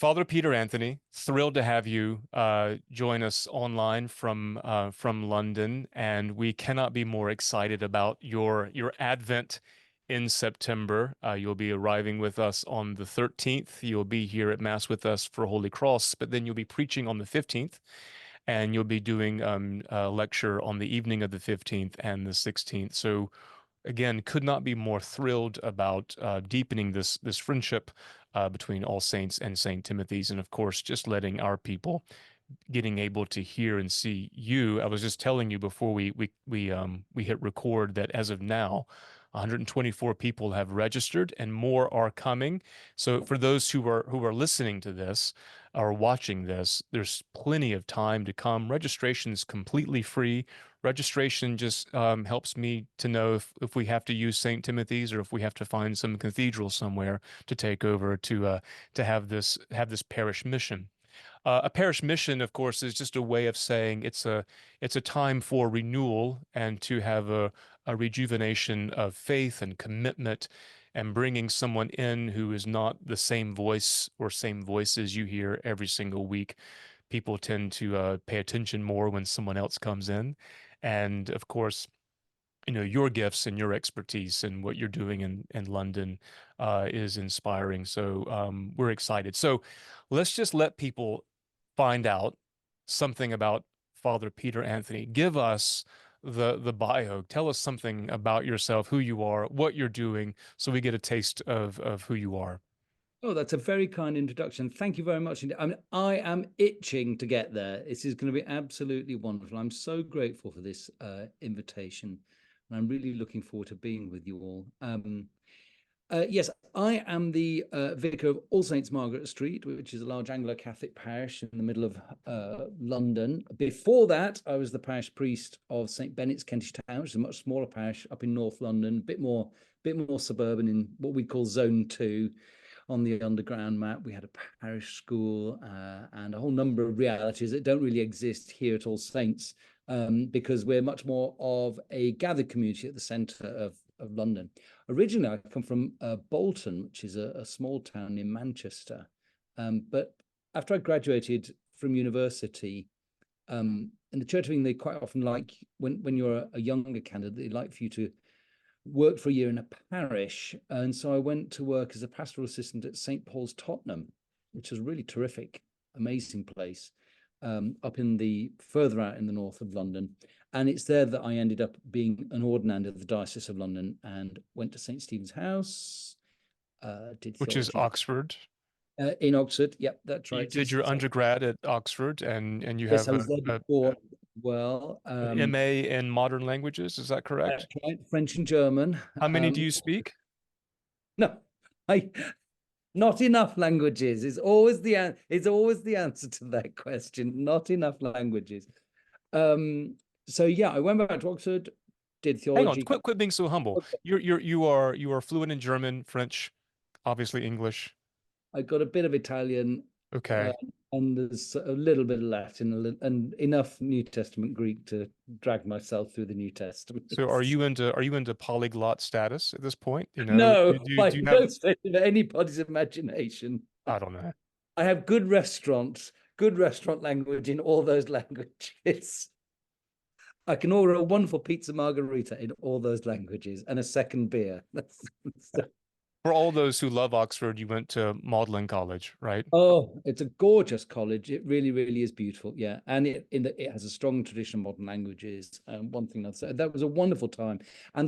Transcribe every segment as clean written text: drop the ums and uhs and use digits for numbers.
Father Peter Anthony, thrilled to have you join us online from London, and we cannot be more excited about your Advent in September. You'll be arriving with us on the 13th. You'll be here at Mass with us for Holy Cross, but then you'll be preaching on the 15th, and you'll be doing a lecture on the evening of the 15th and the 16th. So again, could not be more thrilled about deepening this friendship between All Saints and Saint Timothy's, and of course, just letting our people getting able to hear and see you. I was just telling you before we hit record that as of now, 124 people have registered and more are coming. So for those who are listening to this or watching this, there's plenty of time to come. Registration is completely free. Registration just helps me to know if we have to use St. Timothy's or if we have to find some cathedral somewhere to take over to have this parish mission. A parish mission, of course, is just a way of saying it's a time for renewal and to have a rejuvenation of faith and commitment and bringing someone in who is not the same voice or same voices you hear every single week. People tend to pay attention more when someone else comes in. And of course, your gifts and your expertise and what you're doing in London is inspiring. So we're excited. So let's just let people find out something about Father Peter Anthony. Give us the bio. Tell us something about yourself, who you are, what you're doing, so we get a taste of who you are. Oh, that's a very kind introduction. Thank you very much. I mean, I am itching to get there. This is going to be absolutely wonderful. I'm so grateful for this invitation, and I'm really looking forward to being with you all. Yes, I am the vicar of All Saints Margaret Street, which is a large Anglo-Catholic parish in the middle of London. Before that, I was the parish priest of St. Benet's Kentish Town, which is a much smaller parish up in North London, a bit more suburban in what we call Zone 2. On the underground map, we had a parish school and a whole number of realities that don't really exist here at All Saints because we're much more of a gathered community at the centre of London. Originally, I come from Bolton, which is a small town in Manchester. But after I graduated from university, in the Church of England, they quite often like, when you're a younger candidate, they like for you to work for a year in a parish. And so I went to work as a pastoral assistant at St. Paul's, Tottenham, which is a really terrific, amazing place, up in the further out in the north of London. And it's there that I ended up being an ordinand of the Diocese of London and went to St. Stephen's House, did Which is theology. Oxford. In Oxford, yep, that's You right. did your undergrad at Oxford, and you Yes, have I was there before. Well, an MA in modern languages. Is that correct? right, French and German. How many do you speak? No, I not enough languages is always the answer to that question. Not enough languages. So yeah, I went back to Oxford, did Hang on, theology. quit being so humble. Okay. You are fluent in German, French, obviously English. I got a bit of Italian, Okay. and there's a little bit of Latin and enough New Testament Greek to drag myself through the New Testament. So are you into polyglot status at this point? No, Do by you no have stretch of anybody's imagination. I don't know. I have good restaurant language in all those languages. I can order a wonderful pizza margherita in all those languages and a second beer. For all those who love Oxford, you went to Magdalene College, right? Oh, it's a gorgeous college. It really, really is beautiful. Yeah, and it has a strong tradition of modern languages. One thing I'd say, that was a wonderful time, and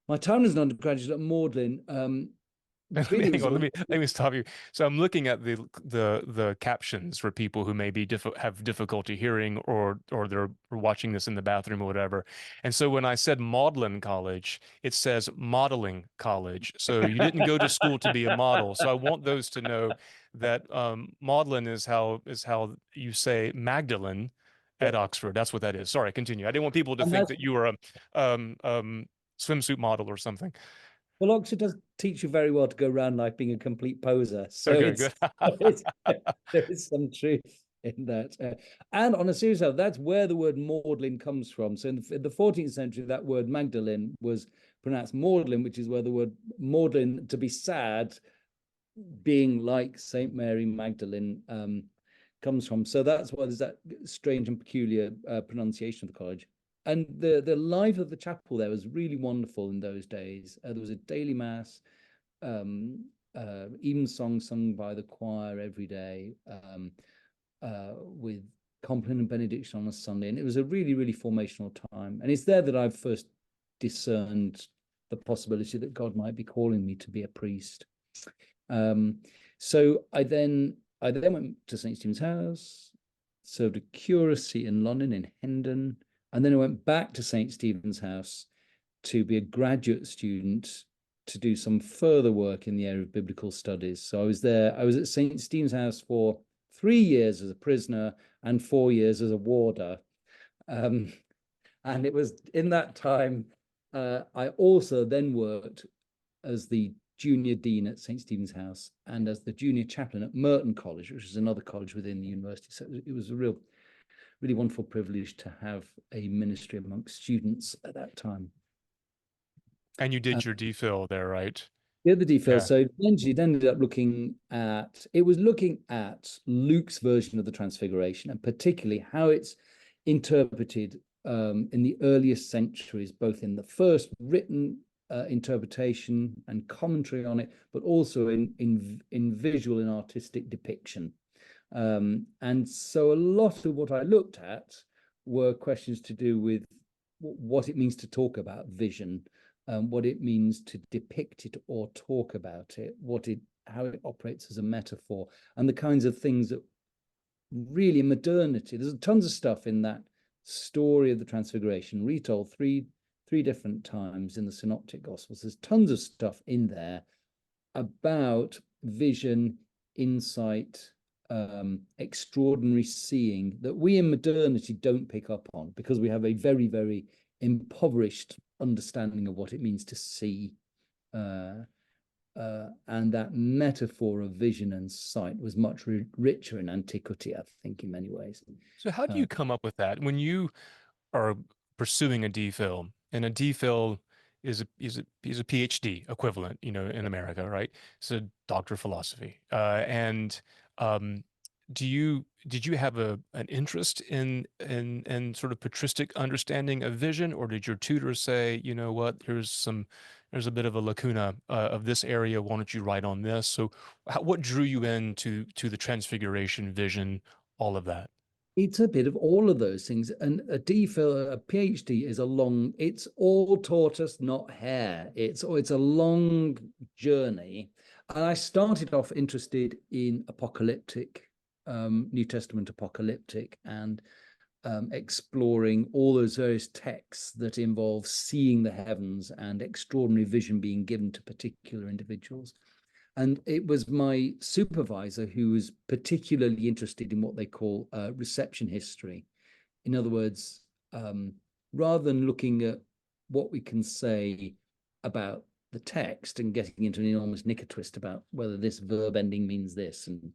my time as an undergraduate at Magdalene, really Hang was. on, let me stop you. So I'm looking at the captions for people who maybe have difficulty hearing or they're watching this in the bathroom or whatever. And so when I said Magdalene College, it says modeling college. So you didn't go to school to be a model. So I want those to know that Magdalene is how you say Magdalene at Oxford. That's what that is. Sorry, continue. I didn't want people to And think that's that you were a swimsuit model or something. Well, Oxford does teach you very well to go around life being a complete poser. So Okay, good. there is some truth in that. And on a serious level, that's where the word maudlin comes from. So in the 14th century, that word Magdalene was pronounced maudlin, which is where the word maudlin, to be sad, being like Saint Mary Magdalene comes from. So that's why there's that strange and peculiar pronunciation of the college. And the life of the chapel there was really wonderful in those days. There was a daily mass, even songs sung by the choir every day, with compline and benediction on a Sunday. And it was a really, really formational time. And it's there that I've first discerned the possibility that God might be calling me to be a priest. So I then went to St. Stephen's House, served a curacy in London, in Hendon, and then I went back to St. Stephen's House to be a graduate student to do some further work in the area of biblical studies. So I was at St. Stephen's House for 3 years as a prisoner and 4 years as a warder. And it was in that time, I also then worked as the junior dean at St. Stephen's House and as the junior chaplain at Merton College, which is another college within the university. So it was a really wonderful privilege to have a ministry amongst students at that time. And you did your DPhil there, right? The other DPhil, Yeah. so eventually it ended up looking at Luke's version of the Transfiguration, and particularly how it's interpreted in the earliest centuries, both in the first written interpretation and commentary on it, but also in visual and artistic depiction. And so a lot of what I looked at were questions to do with what it means to talk about vision, what it means to depict it or talk about it, how it operates as a metaphor, and the kinds of things that really in modernity, there's tons of stuff in that story of the Transfiguration, retold three different times in the Synoptic Gospels. There's tons of stuff in there about vision, insight, extraordinary seeing that we in modernity don't pick up on because we have a very, very impoverished understanding of what it means to see. And that metaphor of vision and sight was much richer in antiquity, I think, in many ways. So how do you come up with that when you are pursuing a DPhil? And a DPhil is a PhD equivalent, in America, right? It's a doctor of philosophy. And did you have an interest in sort of patristic understanding of vision, or did your tutor say, you know what, there's a bit of a lacuna of this area. Why don't you write on this? So, what drew you into the Transfiguration vision, all of that? It's a bit of all of those things. And a DPhil, a PhD is it's all tortoise, not hare. It's a long journey. And I started off interested in apocalyptic, New Testament apocalyptic, and exploring all those various texts that involve seeing the heavens and extraordinary vision being given to particular individuals. And it was my supervisor who was particularly interested in what they call reception history. In other words, rather than looking at what we can say about the text and getting into an enormous knicker twist about whether this verb ending means this, and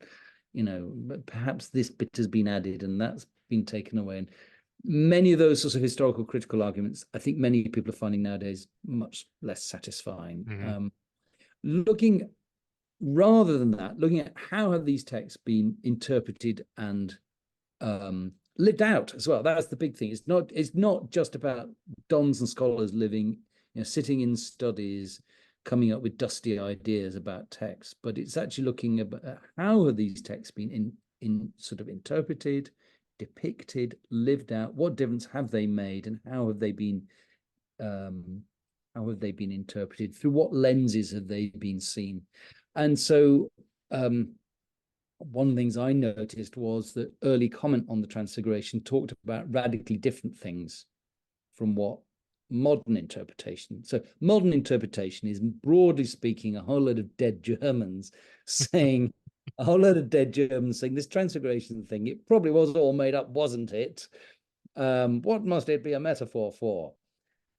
perhaps this bit has been added and that's been taken away. And many of those sorts of historical critical arguments, I think many people are finding nowadays much less satisfying. Mm-hmm. Rather than that, looking at how have these texts been interpreted and lived out as well. That's the big thing. It's not just about dons and scholars living, sitting in studies, coming up with dusty ideas about texts, but it's actually looking at how have these texts been in sort of interpreted, depicted, lived out. What difference have they made, and how have they been interpreted? Through what lenses have they been seen? And so one of the things I noticed was that early comment on the Transfiguration talked about radically different things from what modern interpretation. So modern interpretation is, broadly speaking, a whole load of dead Germans saying this Transfiguration thing, it probably was all made up, wasn't it? What must it be a metaphor for?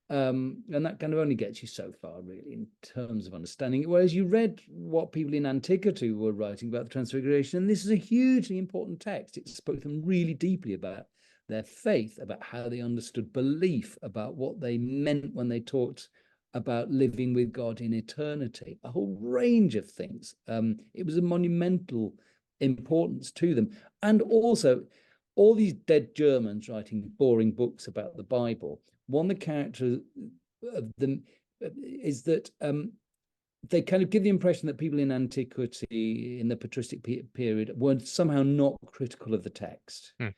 And that kind of only gets you so far, really, in terms of understanding it. Whereas you read what people in antiquity were writing about the Transfiguration, and this is a hugely important text. It spoke to them really deeply about their faith, about how they understood belief, about what they meant when they talked about living with God in eternity, a whole range of things. It was a monumental importance to them. And also, all these dead Germans writing boring books about the Bible, one of the characters of them is that they kind of give the impression that people in antiquity, in the patristic period, were somehow not critical of the text. Hmm.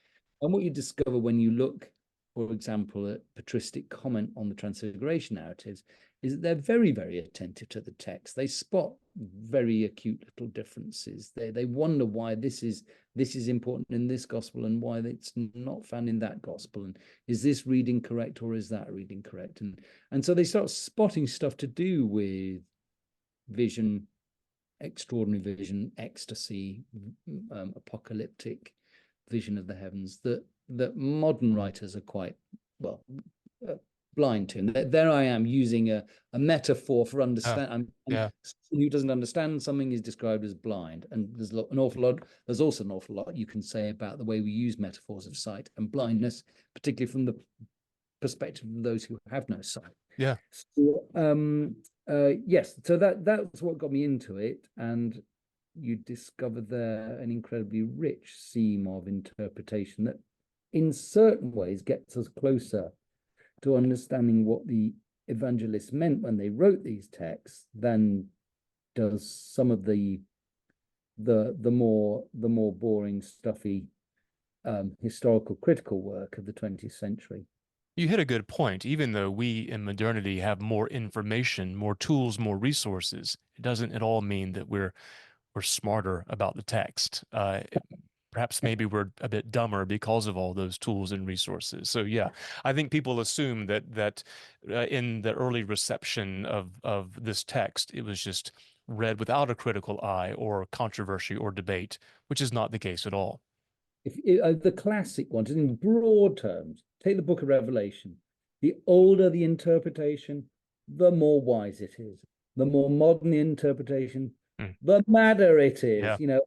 And what you discover when you look, for example, at patristic comment on the Transfiguration narratives, is that they're very, very attentive to the text. They spot very acute little differences. They wonder why this is important in this gospel and why it's not found in that gospel. And is this reading correct or is that reading correct? And so they start spotting stuff to do with vision, extraordinary vision, ecstasy, apocalyptic vision of the heavens that modern writers are quite well blind to. And there I am using a metaphor for understand. Yeah. Someone who doesn't understand something is described as blind, and there's an awful lot. There's also an awful lot you can say about the way we use metaphors of sight and blindness, particularly from the perspective of those who have no sight. Yeah. So, yes, so that's what got me into it, and you discover there an incredibly rich seam of interpretation that in certain ways gets us closer to understanding what the evangelists meant when they wrote these texts than does some of the more boring, stuffy historical critical work of the 20th century. You hit a good point. Even though we in modernity have more information, more tools, more resources, it doesn't at all mean that we're smarter about the text. Perhaps maybe we're a bit dumber because of all those tools and resources. So yeah, I think people assume that in the early reception of this text, it was just read without a critical eye or controversy or debate, which is not the case at all. The classic ones, in broad terms, take the book of Revelation. The older the interpretation, the more wise it is. The more modern the interpretation, Mm. the madder it is. Yeah, You know,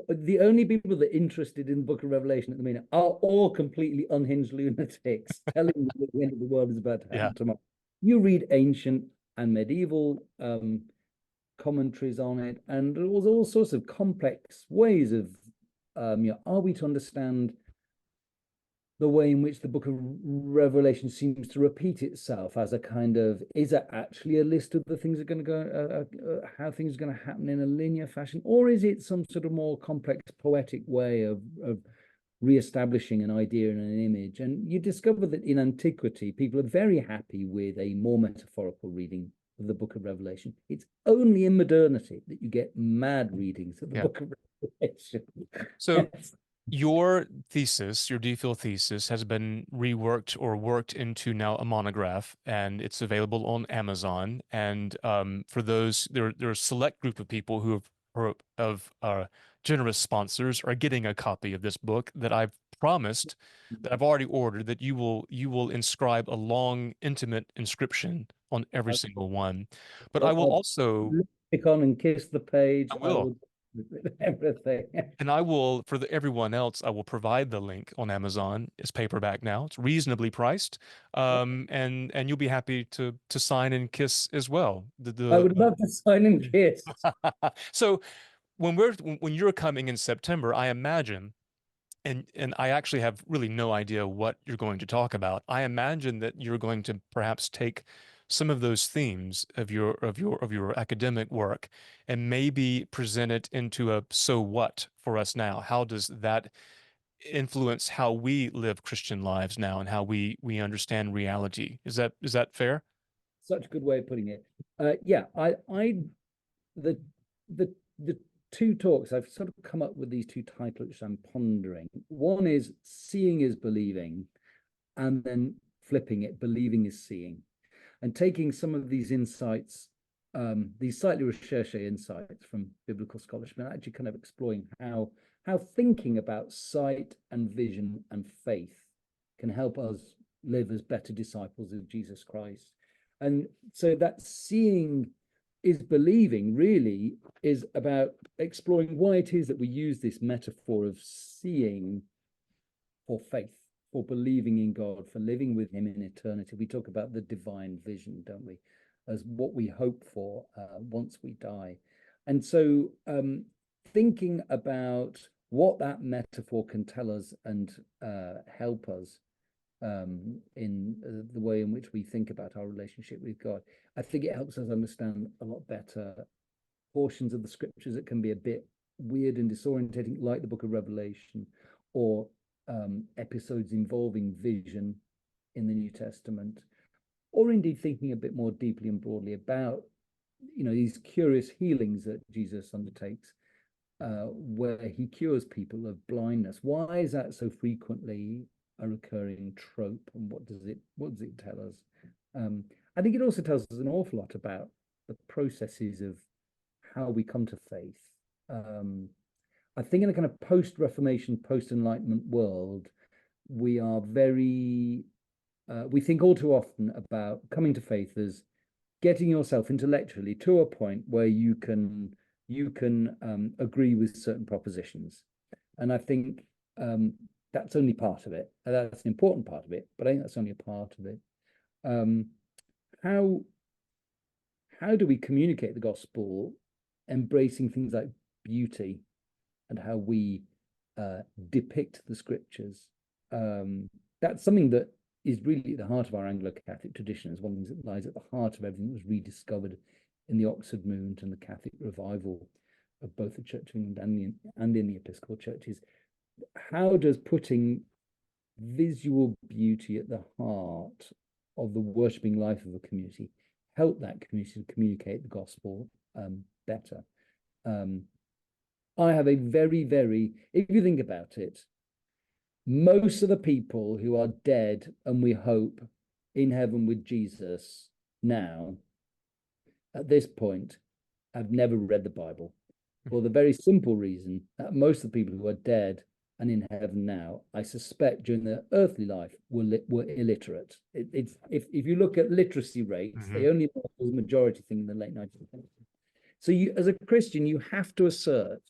the only people that are interested in the book of Revelation at the minute are all completely unhinged lunatics telling you that the end of the world is about to yeah. happen tomorrow. You read ancient and medieval commentaries on it, and there was all sorts of complex ways of are we to understand the way in which the book of Revelation seems to repeat itself as a kind of, is it actually a list of the things that are going to go, how things are going to happen in a linear fashion, or is it some sort of more complex poetic way of re-establishing an idea and an image? And you discover that in antiquity, people are very happy with a more metaphorical reading of the book of Revelation. It's only in modernity that you get mad readings of the Yeah. book of Revelation. So Yes. your thesis, your DPhil thesis, has been reworked or worked into now a monograph, and it's available on Amazon. And for those, there are a select group of people who of generous sponsors are getting a copy of this book that I've promised, that I've already ordered, that you will inscribe a long, intimate inscription on every single one. But I will I'll also, click on and kiss the page. I I will. will everything. And I will, for everyone else, I will provide the link on Amazon. It's paperback now. It's reasonably priced, and you'll be happy to sign and kiss as well. I would love to sign and kiss. So when you're coming in September, I imagine, and I actually have really no idea what you're going to talk about. I imagine that you're going to perhaps take some of those themes of your academic work and maybe present it into a so what for us now. How does that influence how we live Christian lives now and how we understand reality? Is that fair? Such a good way of putting it. Yeah, the the two talks I've sort of come up with these two titles which I'm pondering. One is seeing is believing, and then flipping it, believing is seeing, and taking some of these insights, these slightly recherche insights from biblical scholarship, and actually kind of exploring how thinking about sight and vision and faith can help us live as better disciples of Jesus Christ. And so that seeing is believing really is about exploring why it is that we use this metaphor of seeing for faith, for believing in God, for living with him in eternity. We talk about the divine vision, don't we? as what we hope for once we die. And so thinking about what that metaphor can tell us and help us in the way in which we think about our relationship with God, I think it helps us understand a lot better portions of the scriptures that can be a bit weird and disorientating, like the book of Revelation, or episodes involving vision in the New Testament, or indeed thinking a bit more deeply and broadly about, these curious healings that Jesus undertakes, where he cures people of blindness. Why is that so frequently a recurring trope, and what does it tell us? I think it also tells us an awful lot about the processes of how we come to faith. I think in a kind of post-Reformation, post-Enlightenment world, we are we think all too often about coming to faith as getting yourself intellectually to a point where you can agree with certain propositions. And I think that's only part of it. That's an important part of it, but I think that's only a part of it. How do we communicate the gospel, embracing things like beauty and how we depict the scriptures? That's something that is really at the heart of our Anglo-Catholic tradition. It's one of the things that lies at the heart of everything that was rediscovered in the Oxford movement and the Catholic revival of both the Church of England and in the Episcopal churches. How does putting visual beauty at the heart of the worshipping life of a community help that community to communicate the gospel better? I have a very, if you think about it, most of the people who are dead and we hope in heaven with Jesus now, at this point, have never read the Bible, for the very simple reason that most of the people who are dead and in heaven now, I suspect during their earthly life were illiterate. If you look at literacy rates, they only was a majority thing in the late 19th century. So you, as a Christian, you have to assert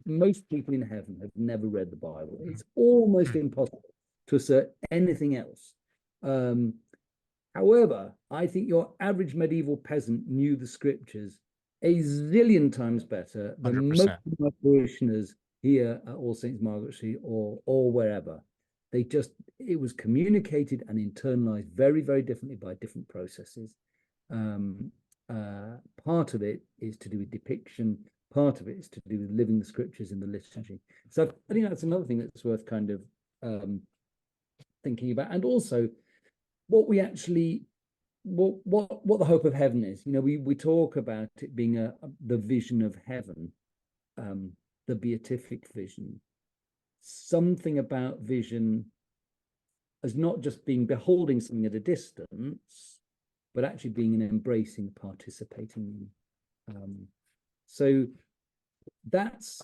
most people in heaven have never read the Bible. It's almost impossible to assert anything else. However, I think your average medieval peasant knew the scriptures a zillion times better than 100%. most of my parishioners here at All Saints Margaret Street or wherever. It was communicated and internalized very, very differently by different processes. Part of it is to do with depiction. Part of it is to do with living the scriptures in the liturgy. So I think that's another thing that's worth kind of thinking about, and also what we actually, what the hope of heaven is. We talk about it being the vision of heaven, the beatific vision. Something about vision as not just being beholding something at a distance, but actually being an embracing, participating. So that's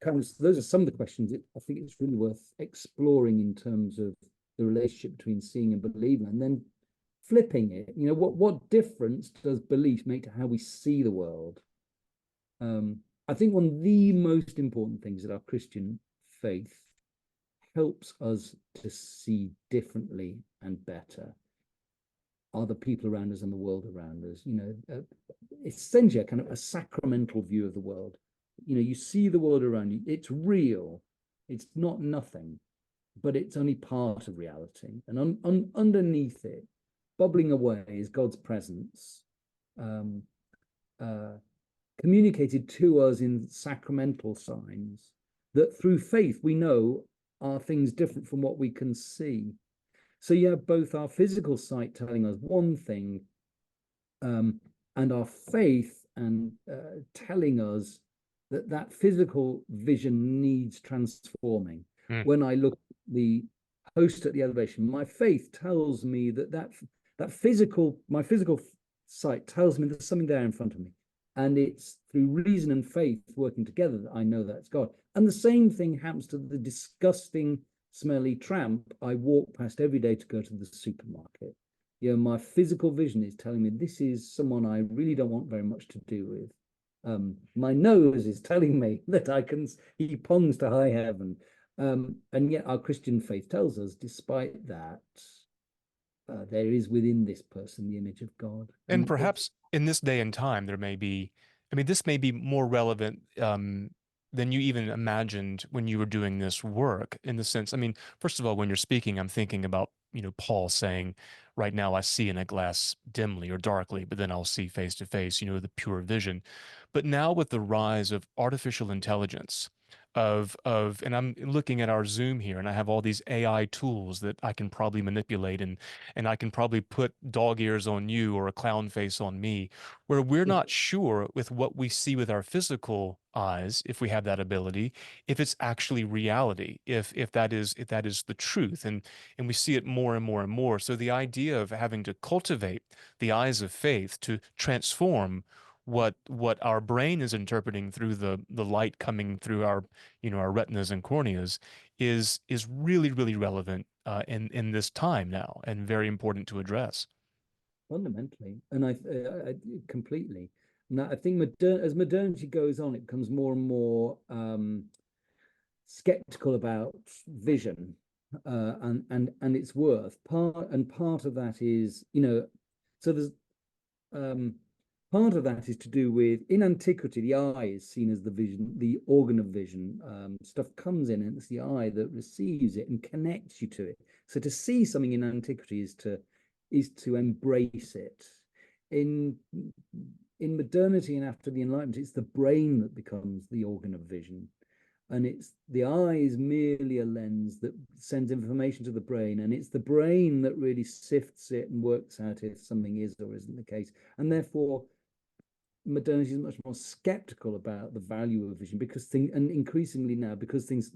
those are some of the questions I think it's really worth exploring in terms of the relationship between seeing and believing, and then flipping it. What difference does belief make to how we see the world? I think one of the most important things that our Christian faith helps us to see differently and better are the people around us and the world around us. Essentially a kind of a sacramental view of the world. You see the world around you, it's real, it's not nothing, but it's only part of reality. And underneath it, bubbling away, is God's presence, communicated to us in sacramental signs that through faith we know are things different from what we can see. So you have both our physical sight telling us one thing, and our faith and telling us that physical vision needs transforming. When I look at the host at the elevation, my faith tells me that my physical sight tells me there's something there in front of me. And it's through reason and faith working together that I know that's God. And the same thing happens to the disgusting, smelly tramp I walk past every day to go to the supermarket. My physical vision is telling me this is someone I really don't want very much to do with. My nose is telling me that he pongs to high heaven. And yet our Christian faith tells us, despite that, there is within this person the image of God. And And perhaps in this day and time, I mean, this may be more relevant than you even imagined when you were doing this work, in the sense, I mean, first of all, when you're speaking, I'm thinking about, Paul saying, right now I see in a glass dimly or darkly, but then I'll see face to face, the pure vision. But now with the rise of artificial intelligence, and I'm looking at our Zoom here, and I have all these AI tools that I can probably manipulate, and I can probably put dog ears on you or a clown face on me, where we're yeah, not sure with what we see with our physical eyes, if we have that ability, if it's actually reality, if that is the truth, and we see it more and more and more. So the idea of having to cultivate the eyes of faith to transform what our brain is interpreting through the light coming through our retinas and corneas is really really relevant in this time now, and very important to address. fundamentally, and I completely. Now, I think as modernity goes on, it becomes more and more skeptical about vision and its worth. Part of that is, so there's um, part of that is to do with, in antiquity, the eye is seen as the vision, the organ of vision. Stuff comes in, and it's the eye that receives it and connects you to it. So to see something in antiquity is to embrace it. In in modernity and after the Enlightenment, it's the brain that becomes the organ of vision. And it's the eye is merely a lens that sends information to the brain, and it's the brain that really sifts it and works out if something is or isn't the case. And therefore, modernity is much more skeptical about the value of vision, because and increasingly now, because things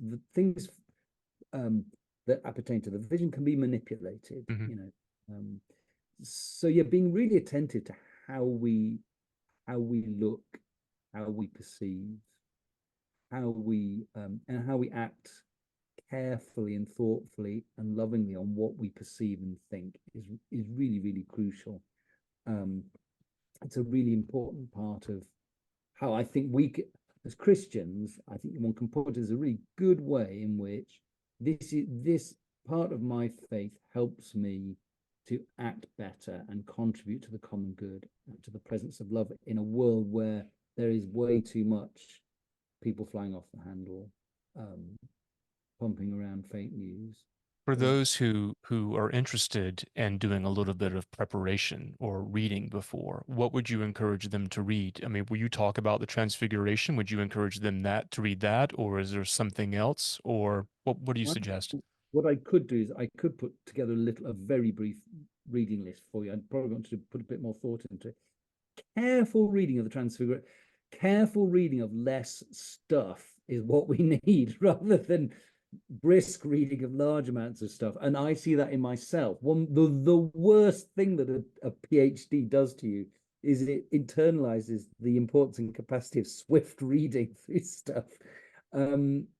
that appertain to the vision can be manipulated. Hmm. So you're being really attentive to how we look, how we perceive, how we act carefully and thoughtfully and lovingly on what we perceive and think is really really crucial. Um, it's a really important part of how I think as Christians, I think one can put it as a really good way in which this part of my faith helps me to act better and contribute to the common good, to the presence of love in a world where there is way too much people flying off the handle, um, pumping around fake news. For Yeah. those who are interested in doing a little bit of preparation or reading before, what would you encourage them to read? I mean, will you talk about the Transfiguration? Would you encourage them to read that, or is there something else, or what do you suggest? What I could do is I could put together a very brief reading list for you. I'd probably want to put a bit more thought into it. Careful reading of the Transfiguration, careful reading of less stuff is what we need, rather than brisk reading of large amounts of stuff. And I see that in myself. The worst thing that a PhD does to you is it internalizes the importance and capacity of swift reading through stuff.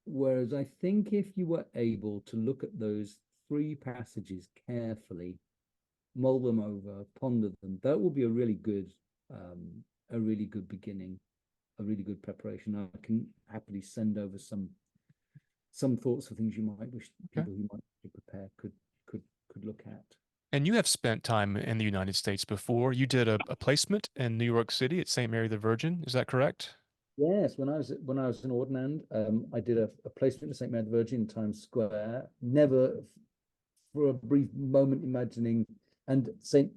Whereas I think if you were able to look at those three passages carefully, mull them over, ponder them, that will be a really good beginning, a really good preparation. I can happily send over some thoughts of things you might wish Okay. people who might be prepared could look at. And you have spent time in the United States before. You did a placement in New York City at St. Mary the Virgin. Is that correct? Yes, when I was an ordinand, I did a placement in St. Mary the Virgin in Times Square. Never for a brief moment imagining, and St.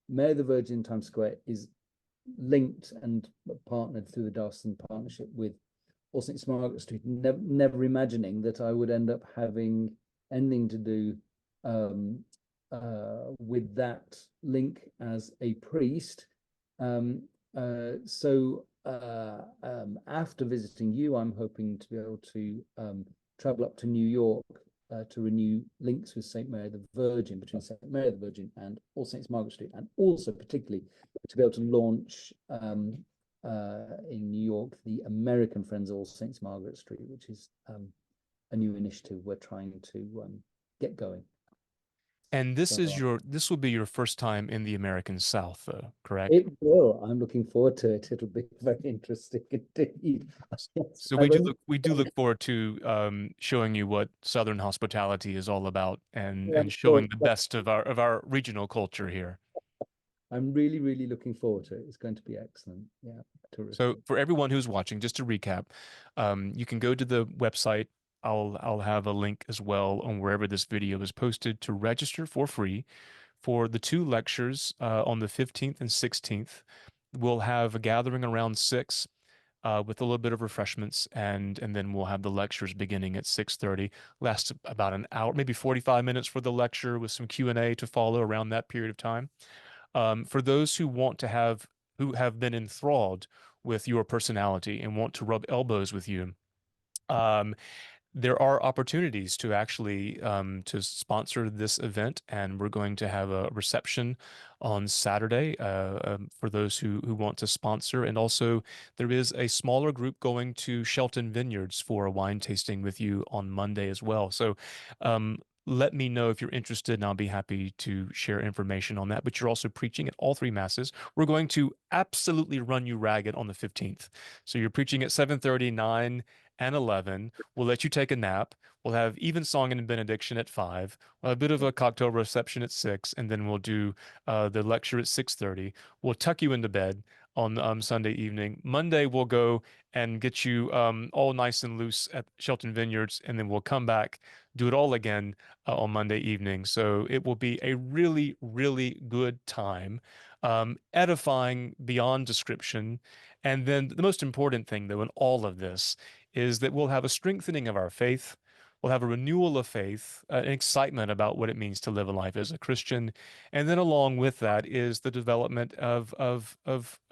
Mary the Virgin in Times Square is linked and partnered through the Diocesan Partnership with All Saints Margaret Street. Never imagining that I would end up having anything to do with that link as a priest. After visiting you, I'm hoping to be able to travel up to New York to renew links with St. Mary the Virgin, between St. Mary the Virgin and All Saints Margaret Street, and also particularly to be able to launch in New York the American Friends of All Saints Margaret Street, which is a new initiative we're trying to get going. And So this will be your first time in the American South, though, correct? it will. I'm looking forward to it. It'll be very interesting indeed. Yes, So I've only we do look forward to showing you what Southern hospitality is all about and I'm showing sure the best of our regional culture here. I'm really, really looking forward to it. It's going to be excellent. Yeah, So terrific. for everyone who's watching, just to recap, you can go to the website. I'll have a link as well on wherever this video is posted to register for free for the two lectures on the 15th and 16th. We'll have a gathering around 6 with a little bit of refreshments, and then we'll have the lectures beginning at 6:30. Last about an hour, maybe 45 minutes for the lecture with some Q&A to follow around that period of time. For those who have been enthralled with your personality and want to rub elbows with you, um, there are opportunities to actually to sponsor this event, and we're going to have a reception on Saturday for those who want to sponsor. And also, there is a smaller group going to Shelton Vineyards for a wine tasting with you on Monday as well. So, let me know if you're interested, and I'll be happy to share information on that. But you're also preaching at all three masses. We're going to absolutely run you ragged on the 15th. So you're preaching at 7:30, 9, and 11. We'll let you take a nap. We'll have evensong and benediction at 5. We'll have a bit of a cocktail reception at 6, and then we'll do the lecture at 6:30. We'll tuck you into bed on Sunday evening. Monday, we'll go and get you all nice and loose at Shelton Vineyards, and then we'll come back, do it all again on Monday evening. So it will be a really, really good time, edifying beyond description. And then the most important thing, though, in all of this is that we'll have a strengthening of our faith. We'll have a renewal of faith, an excitement about what it means to live a life as a Christian. And then along with that is the development of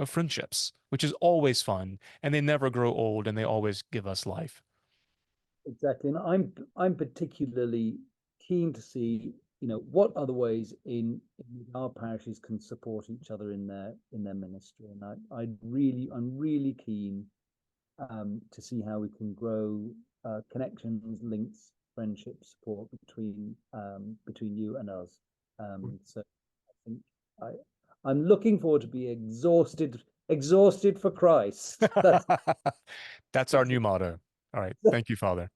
friendships, which is always fun, and they never grow old and they always give us life. Exactly. And I'm particularly keen to see, what other ways in our parishes can support each other in their ministry. And I'm really keen to see how we can grow connections, links, friendship, support between you and us. So I think I I'm looking forward to be exhausted for Christ. That's That's our new motto. All right. Thank you, Father.